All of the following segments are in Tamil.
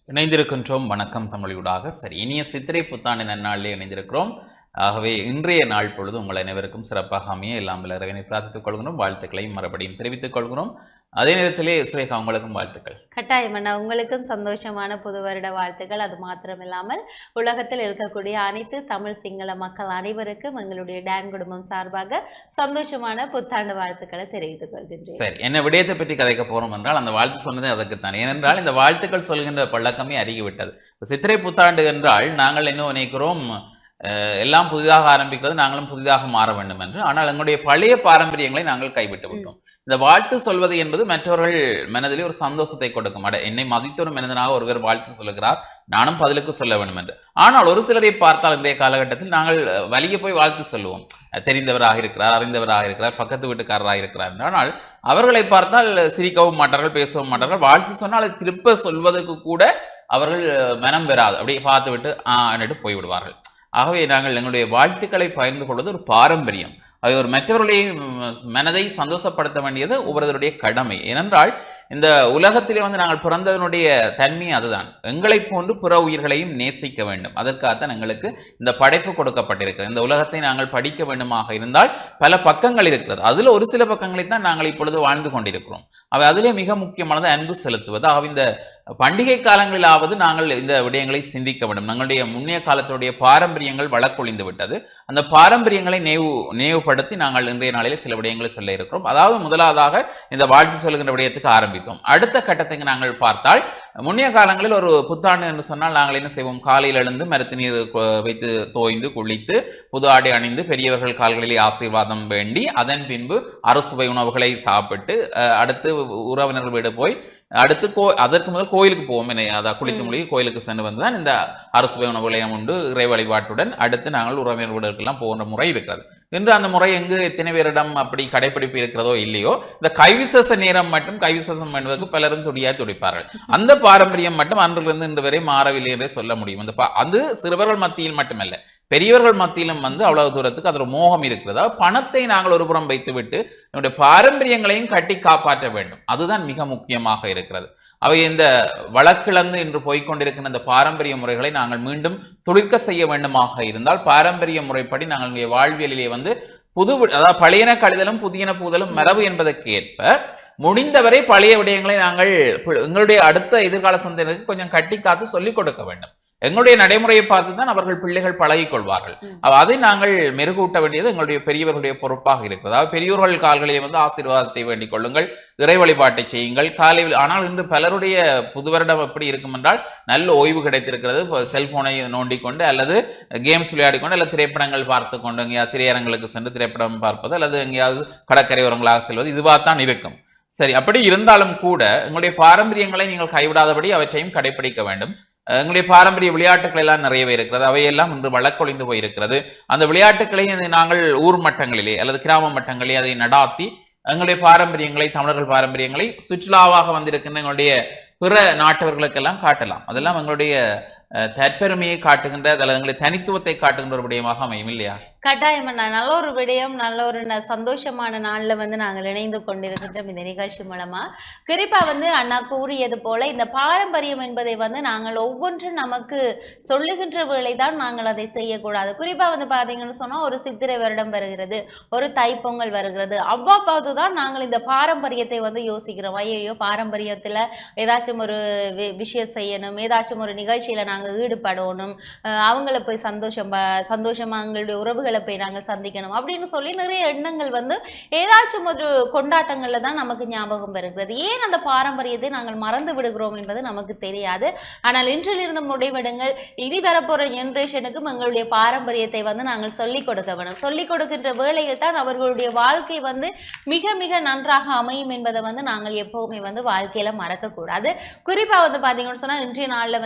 இணைந்திருக்கின்றோம். வணக்கம் தமிழூடாக. சரி, இனிய சித்திரை புத்தாண்டு நன்னாளிலே இணைந்திருக்கிறோம். ஆகவே இன்றைய நாள் பொழுது உங்கள் அனைவருக்கும் சிறப்பாக அமைய எல்லாம் வல்ல இறைவனை பிரார்த்தித்துக் கொள்கிறோம். வாழ்த்துக்களையும் மறுபடியும் தெரிவித்துக் கொள்கிறோம். அதே நேரத்திலே சுரேகா உங்களுக்கும் வாழ்த்துக்கள். கட்டாயமண்ணா, உங்களுக்கும் சந்தோஷமான புது வருட வாழ்த்துக்கள். அது மாத்திரமில்லாமல் உலகத்தில் இருக்கக்கூடிய அனைத்து தமிழ் சிங்கள மக்கள் அனைவருக்கும் எங்களுடைய டான் குடும்பம் சார்பாக சந்தோஷமான புத்தாண்டு வாழ்த்துக்களை தெரிவித்துக் கொள்கின்றேன். சரி, என்ன விடயத்தை பற்றி கதைக்க போறோம் என்றால் அந்த வாழ்த்து சொன்னதே அதற்குத்தான். ஏனென்றால் இந்த வாழ்த்துக்கள் சொல்கின்ற பழக்கமே அருகிவிட்டது. சித்திரை புத்தாண்டு என்றால் நாங்கள் என்ன நினைக்கிறோம், எல்லாம் புதிதாக ஆரம்பிக்கிறது, நாங்களும் புதிதாக மாற வேண்டும் என்று. ஆனால் எங்களுடைய பழைய பாரம்பரியங்களை நாங்கள் கைவிட்டு விட்டோம். இந்த வாழ்த்து சொல்வது என்பது மற்றவர்கள் மனதிலே ஒரு சந்தோஷத்தை கொடுக்கும். என்னை மதித்தொரு மனிதனாக ஒருவர் வாழ்த்து சொல்லுகிறார், நானும் பதிலுக்கு சொல்ல வேண்டும் என்று. ஆனால் ஒரு சிலரை பார்த்தால் இன்றைய காலகட்டத்தில் நாங்கள் வலிய போய் வாழ்த்து சொல்லுவோம். தெரிந்தவராக இருக்கிறார், அறிந்தவராக இருக்கிறார், பக்கத்து வீட்டுக்காரராக இருக்கிறார். ஆனால் அவர்களை பார்த்தால் சிரிக்கவும் மாட்டார்கள், பேசவும் மாட்டார்கள். வாழ்த்து சொன்னால் அதை திருப்ப சொல்வதற்கு கூட அவர்கள் மனம் பெறாது, அப்படியே பார்த்து விட்டு என்று போய்விடுவார்கள். ஆகவே நாங்கள் எங்களுடைய வாழ்த்துக்களை பகிர்ந்து கொள்வது ஒரு பாரம்பரியம். அவை ஒரு மற்றவர்களுடைய மனதை சந்தோஷப்படுத்த வேண்டியது ஒவ்வொருவருடைய கடமை. ஏனென்றால் இந்த உலகத்திலே நாங்கள் பிறந்ததனுடைய தன்மை அதுதான். எங்களை போன்று பிற உயிர்களையும் நேசிக்க வேண்டும். அதற்காகத்தான் எங்களுக்கு இந்த படைப்பு கொடுக்கப்பட்டிருக்கிறது. இந்த உலகத்தை நாங்கள் படிக்க வேண்டுமாக இருந்தால் பல பக்கங்கள் இருக்கிறது. அதுல ஒரு சில பக்கங்களை தான் நாங்கள் இப்பொழுது வாழ்ந்து கொண்டிருக்கிறோம். அவை அதிலே மிக முக்கியமானது அன்பு செலுத்துவது. ஆகவே இந்த பண்டிகை காலங்களிலாவது நாங்கள் இந்த விடயங்களை சிந்திக்க வேண்டும். எங்களுடைய முன்னைய காலத்துடைய பாரம்பரியங்கள் வழக்கொழிந்து விட்டது. அந்த பாரம்பரியங்களை நினைவுபடுத்தி நாங்கள் இன்றைய நாளிலே சில விடயங்களை சொல்ல இருக்கிறோம். அதாவது முதலாவதாக இந்த வாழ்த்து சொல்கின்ற விடயத்துக்கு ஆரம்பித்தோம். அடுத்த கட்டத்துக்கு நாங்கள் பார்த்தால், முன்னைய காலங்களில் ஒரு புத்தாண்டு என்று சொன்னால் நாங்கள் என்ன செய்வோம், காலையில் எழுந்து மரத்து நீர் வைத்து தோய்ந்து குளித்து புது ஆடை அணிந்து பெரியவர்கள் கால்களிலே ஆசீர்வாதம் வேண்டி அதன் பின்பு அறுசுவை உணவுகளை சாப்பிட்டு அடுத்து உறவினர்கள் வீடு போய் அடுத்து அதற்கு முதல் கோயிலுக்கு போவோம். அதாவது குளித்து மொழி கோயிலுக்கு சென்று வந்துதான் இந்த அரசுவை உணவுலையம் உண்டு இறை வழிபாட்டுடன் அடுத்து நாங்கள் உறவினர் வீடுகளுக்கெல்லாம் போகின்ற முறை இருக்கிறது. இன்று அந்த முறை எங்கு எத்தனை பேரிடம் அப்படி கடைபிடிப்பு இருக்கிறதோ இல்லையோ, இந்த கைவிசேஷ நேரம் மட்டும் கைவிசேஷம் பண்ணுவதற்கு பலரும் துடிப்பார்கள். அந்த பாரம்பரியம் மட்டும் அன்றிலிருந்து இன்று வரை மாறவில்லை என்றே சொல்ல முடியும். அது சிறுவர்கள் மத்தியில் மட்டுமல்ல, பெரியவர்கள் மத்தியிலும் அவ்வளவு தூரத்துக்கு அதில் மோகம் இருக்கிறதா. பணத்தை நாங்கள் ஒரு புறம் வைத்துவிட்டு நம்முடைய பாரம்பரியங்களையும் கட்டி காப்பாற்ற வேண்டும். அதுதான் மிக முக்கியமாக இருக்கிறது. அவை இந்த வழக்கிழந்து இன்று போய்கொண்டிருக்கின்ற இந்த பாரம்பரிய முறைகளை நாங்கள் மீண்டும் துளிர்க்க செய்ய வேண்டுமாக இருந்தால், பாரம்பரிய முறைப்படி நாங்கள் வாழ்வியலிலே அதாவது பழையன கழிதலும் புதியன பூதலும் மரபு என்பதற்கு ஏற்ப முடிந்தவரை பழைய விடயங்களை நாங்கள் எங்களுடைய அடுத்த எதிர்கால சந்ததியினருக்கு கொஞ்சம் கட்டி காத்து சொல்லிக் கொடுக்க வேண்டும். எங்களுடைய நடைமுறையை பார்த்துதான் அவர்கள் பிள்ளைகள் பழகிக் கொள்வார்கள். அதை நாங்கள் மெருகூட்ட வேண்டியது எங்களுடைய பெரியவர்களுடைய பொறுப்பாக இருக்கிறது. அதாவது பெரியோர்கள் கால்களிலே ஆசீர்வாதத்தை வேண்டிக் கொள்ளுங்கள், இறை வழிபாட்டை செய்யுங்கள் காலையில். ஆனால் இன்று பலருடைய புது வருடம் எப்படி இருக்கும் என்றால், நல்ல ஓய்வு கிடைத்திருக்கிறது. செல்போனை நோண்டி கொண்டு அல்லது கேம்ஸ் விளையாடி கொண்டு அல்லது திரைப்படங்கள் பார்த்து கொண்டு எங்கேயாவது திரையரங்களுக்கு சென்று திரைப்படம் பார்ப்பது அல்லது எங்கேயாவது கடற்கரை ஓரங்களாக செல்வது, இதுவாகத்தான் இருக்கும். சரி, அப்படி இருந்தாலும் கூட எங்களுடைய பாரம்பரியங்களை நீங்கள் கைவிடாதபடி அவற்றையும் கடைபிடிக்க வேண்டும். எங்களுடைய பாரம்பரிய விளையாட்டுகள் எல்லாம் நிறையவே இருக்கிறது. அவையெல்லாம் இன்று வழக்கொழிந்து போயிருக்கிறது. அந்த விளையாட்டுகளை நாங்கள் ஊர் மட்டங்களிலே அல்லது கிராம மட்டங்களிலே அதை நடாத்தி எங்களுடைய பாரம்பரியங்களை, தமிழர்கள் பாரம்பரியங்களை சுற்றுலாவாக வந்திருக்கின்ற எங்களுடைய பிற நாட்டவர்களுக்கெல்லாம் காட்டலாம். அதெல்லாம் எங்களுடைய தற்பெருமையை காட்டுகின்ற அல்லது எங்களுடைய தனித்துவத்தை காட்டுகின்ற ஒரு விடயமாக அமையும் இல்லையா? கட்டாயம். நல்ல ஒரு விடயம், நல்ல ஒரு சந்தோஷமான நாள்ல நாங்கள் இணைந்து கொண்டிருக்கின்றோம் இந்த நிகழ்ச்சி மூலமா. குறிப்பா அண்ணா கூறியது போல இந்த பாரம்பரியம் என்பதை நாங்கள் ஒவ்வொன்றும் நமக்கு சொல்லுகின்ற வேளைதான் நாங்கள் அதை செய்யக்கூடாது. குறிப்பா பாத்தீங்கன்னு சொன்னா, ஒரு சித்திரை வருடம் வருகிறது, ஒரு தைப்பொங்கல் வருகிறது, அவ்வப்போதுதான் நாங்கள் இந்த பாரம்பரியத்தை யோசிக்கிறோம். ஐயோ, பாரம்பரியத்துல ஏதாச்சும் ஒரு விஷயம் செய்யணும், ஏதாச்சும் ஒரு நிகழ்ச்சியில நாங்கள் ஈடுபடணும், அவங்கள போய் சந்தோஷமா எங்களுடைய உறவுகளை போய் நாங்கள் சந்திக்கணும் அப்படின்னு சொல்லி நிறைய எண்ணங்கள் ஏதாச்சும் ஒரு கொண்டாட்டங்கள்ல தான் நமக்கு ஞாபகம் வருகிறது. ஏன் அந்த பாரம்பரியத்தை நாங்கள் மறந்து விடுகிறோம் என்பது நமக்கு தெரியாது. ஆனால் இன்றிலிருந்து முடிவெடுங்கள், இனி வரப்போற ஜெனரேஷனுக்கும் எங்களுடைய பாரம்பரியத்தை நாங்கள் சொல்லிக் கொடுக்க வேணும். சொல்லிக் கொடுக்கின்ற வேளையில் தான் அவர்களுடைய வாழ்க்கை மிக மிக நன்றாக அமையும் என்பதை நாங்கள் எப்பவுமே வாழ்க்கையில மறக்க கூடாது. குறிப்பா பாத்தீங்கன்னு சொன்னா, இன்றைய நாள்ல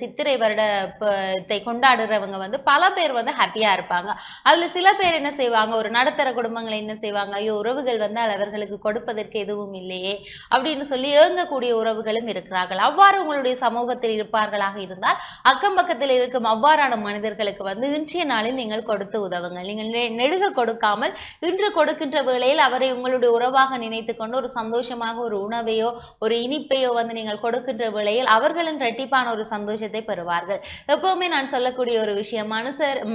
சித்திரை வருடத்தை கொண்டாடுறவங்க பல பேர் ஹாப்பியா இருப்பாங்க. அதுல சில பேர் என்ன செய்வாங்க, ஒரு நடுத்தர குடும்பங்கள் என்ன செய்வாங்க, ஐயோ உறவுகள் வந்தால் அவர்களுக்கு கொடுப்பதற்கு எதுவும் இல்லையே அப்படின்னு சொல்லி ஏங்கக்கூடிய உறவுகளும் இருக்கிறார்கள். அவ்வாறு உங்களுடைய சமூகத்தில் இருப்பார்களாக இருந்தால் அக்கம் பக்கத்தில் இருக்கும் அவ்வாறான மனிதர்களுக்கு வந்து இன்றைய நாளில் நீங்கள் கொடுத்து உதவுங்கள். நீங்கள் நெடுக கொடுக்காமல் இன்று கொடுக்கின்ற வேளையில் அவரை உங்களுடைய உறவாக நினைத்துக் கொண்டு ஒரு சந்தோஷமாக ஒரு உணவையோ ஒரு இனிப்பையோ வந்து நீங்கள் கொடுக்கின்ற வேளையில் அவர்களின் இரட்டிப்பான ஒரு சந்தோஷத்தை பெறுவார்கள். எப்பவுமே நான் சொல்லக்கூடிய ஒரு விஷயம்,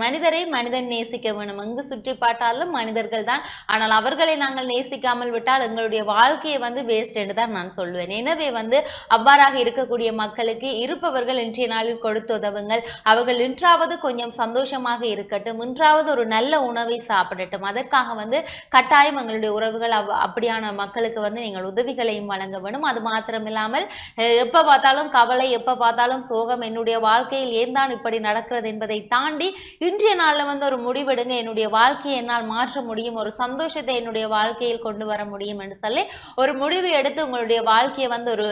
மனிதரை மனிதன் நேசிக்க வேணும். எங்கு சுற்றி பார்த்தாலும் மனிதர்கள் தான். ஆனால் அவர்களை நாங்கள் நேசிக்காமல் விட்டால் எங்களுடைய வாழ்க்கையை வந்து வேஸ்ட் என்று தான் நான் சொல்வேன். எனவே வந்து அவ்வாறாக இருக்கக்கூடிய மக்களுக்கு இருப்பவர்கள் இன்றைய நாளில் கொடுத்து உதவுங்கள். அவர்கள் இன்றாவது கொஞ்சம் சந்தோஷமாக இருக்கட்டும், இன்றாவது ஒரு நல்ல உணவை சாப்பிடட்டும். அதற்காக வந்து கட்டாயம் எங்களுடைய உறவுகள் அப்படியான மக்களுக்கு வந்து நீங்கள் உதவிகளையும் வழங்க வேண்டும். அது மாத்திரமில்லாமல் எப்ப பார்த்தாலும் கவலை, எப்ப பார்த்தாலும் சோகம், என்னுடைய வாழ்க்கையில் ஏன் தான் இப்படி நடக்கிறது என்பதை தாண்டி இன்றைய நாள்ல வந்து ஒரு முடிவெடுங்க. என்னுடைய வாழ்க்கையை என்னால் மாற்ற முடியும், ஒரு சந்தோஷத்தை என்னுடைய வாழ்க்கையில் கொண்டு வர முடியும் என்று சொல்லி ஒரு முடிவு எடுத்து உங்களுடைய வாழ்க்கையை வந்து ஒரு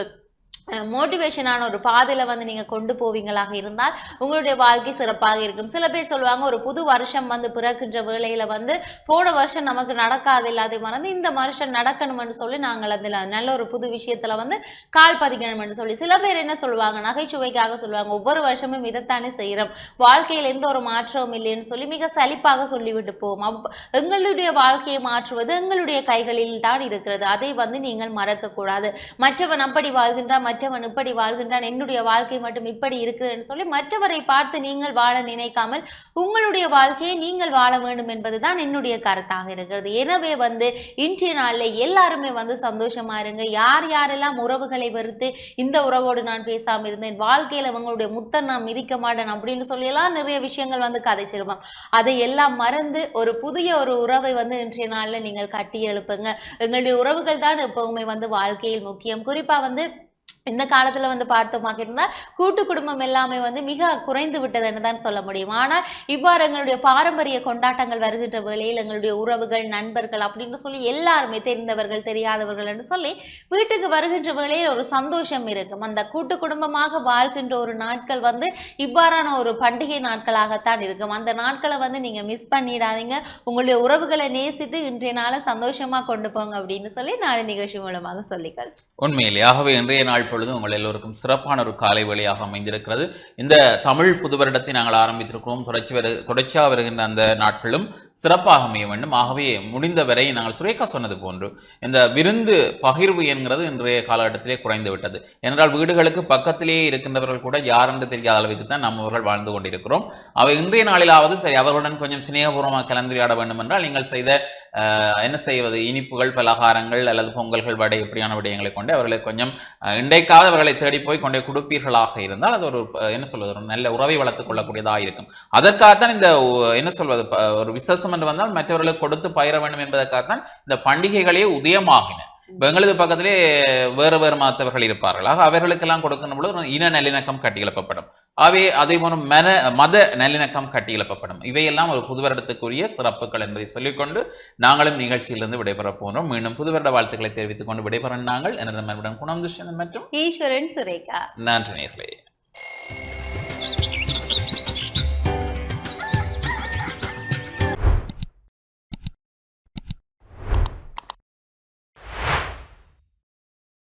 மோட்டிவேஷனான ஒரு பாதையில வந்து நீங்க கொண்டு போவீங்களாக இருந்தால் உங்களுடைய வாழ்க்கை சிறப்பாக இருக்கும். சில பேர் சொல்லுவாங்க, ஒரு புது வருஷம் வந்து பிறக்கின்ற வேளையில வந்து போன வருஷம் நமக்கு நடக்காது இல்லாத மறந்து இந்த வருஷம் நடக்கணும்னு சொல்லி நாங்கள் அதுல நல்ல ஒரு புது விஷயத்துல வந்து கால் பதிக்கணும்னு சொல்லி சில பேர் என்ன சொல்லுவாங்க, நகைச்சுவைக்காக சொல்லுவாங்க, ஒவ்வொரு வருஷமும் இதைத்தானே செய்யறோம், வாழ்க்கையில் எந்த ஒரு மாற்றமும் இல்லைன்னு சொல்லி மிக சலிப்பாக சொல்லிவிட்டு போவோம். எங்களுடைய வாழ்க்கையை மாற்றுவது எங்களுடைய கைகளில் தான் இருக்கிறது. அதை வந்து நீங்கள் மறக்க கூடாது. மற்றவன் அப்படி வாழ்கின்றான், மற்றவன் இப்படி வாழ்கின்றான், என்னுடைய வாழ்க்கை மட்டும் இப்படி இருக்குன்னு சொல்லி மற்றவரை பார்த்து நீங்கள் வாழ நினைக்காமல் உங்களுடைய வாழ்க்கையை நீங்கள் வாழ வேண்டும் என்பதுதான் என்னுடைய கருத்தாக இருக்கிறது. எனவே வந்து இன்றைய நாள்ல எல்லாருமே வந்து சந்தோஷமா இருங்க. யார் யாரெல்லாம் உறவுகளை வெறுத்து இந்த உறவோடு நான் பேசாம இருந்தேன், வாழ்க்கையில உங்களுடைய முத்தம் நான் மிதிக்க மாட்டேன் அப்படின்னு சொல்லி எல்லாம் நிறைய விஷயங்கள் வந்து கதைச்சிருப்போம். அதை எல்லாம் மறந்து ஒரு புதிய ஒரு உறவை வந்து இன்றைய நாள்ல நீங்கள் கட்டி எழுப்புங்க. எங்களுடைய உறவுகள் தான் எப்பவுமே வந்து வாழ்க்கையில் முக்கியம். குறிப்பா வந்து இந்த காலத்துல வந்து பார்த்தோமாக இருந்தால் கூட்டு குடும்பம் எல்லாமே வந்து மிக குறைந்து விட்டதுன்னு தான் சொல்ல முடியும். ஆனால் இவ்வாறு எங்களுடைய பாரம்பரிய கொண்டாட்டங்கள் வருகின்ற வேளையில் எங்களுடைய உறவுகள், நண்பர்கள் அப்படின்னு சொல்லி எல்லாருமே தெரிந்தவர்கள் தெரியாதவர்கள் என்று சொல்லி வீட்டுக்கு வருகின்ற வேளையில் ஒரு சந்தோஷம் இருக்கும். அந்த கூட்டு குடும்பமாக வாழ்கின்ற ஒரு நாட்கள் வந்து இவ்வாறான ஒரு பண்டிகை நாட்களாகத்தான் இருக்கும். அந்த நாட்களை வந்து நீங்க மிஸ் பண்ணிடாதீங்க. உங்களுடைய உறவுகளை நேசித்து இன்றைய நாளை சந்தோஷமா கொண்டு போங்க அப்படின்னு சொல்லி நாளை நிகழ்ச்சி மூலமாக சொல்லிக்கிறேன். உண்மையிலே ஆகவே இன்றைய நாள் பொழுது உங்கள் எல்லோருக்கும் சிறப்பான ஒரு காலை வேளையாக அமைந்திருக்கிறது. இந்த தமிழ் புது வருடத்தை நாங்கள் ஆரம்பித்திருக்கிறோம். தொடர்ச்சியாக வருகின்ற அந்த நாட்களும் சிறப்பாக அமைய வேண்டும். ஆகவே முடிந்தவரை நாங்கள் சுரேகா சொன்னது போன்று இந்த விருந்து பகிர்வு என்கிறது இன்றைய காலகட்டத்திலே குறைந்து விட்டது. ஏனென்றால் வீடுகளுக்கு பக்கத்திலேயே இருக்கின்றவர்கள் கூட யார் என்று தெரியாத அளவுக்கு தான் நம்மவர்கள் வாழ்ந்து கொண்டிருக்கிறோம். அவை இன்றைய நாளிலாவது சரி அவர்களுடன் கொஞ்சம் சிநேகபூர்வமாக கலந்துரையாட வேண்டும் என்றால் நீங்கள் செய்த என்ன செய்வது, இனிப்புகள், பலகாரங்கள் அல்லது பொங்கல்கள், வடை இப்படியான விடயங்களை கொண்டு அவர்களை கொஞ்சம் இன்றைக்காவது அவர்களை தேடி போய் கொண்டே கொடுப்பீர்களாக இருந்தால் அது ஒரு என்ன சொல்வது, ஒரு நல்ல உறவை வளர்த்துக் கொள்ளக்கூடியதாக இருக்கும். அதற்காகத்தான் இந்த என்ன சொல்வது ஒரு விசேஷம் என்று வந்தால் மற்றவர்களுக்கு கொடுத்து பயிர வேண்டும் என்பதற்காகத்தான் இந்த பண்டிகைகளே உதயமாகின. எங்களது பக்கத்திலே வேறு வேறு மதத்தவர்கள் இருப்பார்கள். ஆக அவர்களுக்கெல்லாம் கொடுக்கின்ற பொழுது இன நல்லிணக்கம் கட்டியெழுப்பப்படும். அதே போல மத நல்லிணக்கம் கட்டியெழுப்பப்படும். இவையெல்லாம் ஒரு புது வருடத்துக்குரிய சிறப்புகள் என்பதை சொல்லிக்கொண்டு நாங்களும் நிகழ்ச்சியிலிருந்து விடைபெற போனோம். மீண்டும் புது வருட வாழ்த்துக்களை தெரிவித்துக் கொண்டு விடைபெற நாங்கள் எனது மறுபடியும் குணம் துஷ்யன் மற்றும் ஈஸ்வரன் சுரேகா. நன்றி நேயர்களே.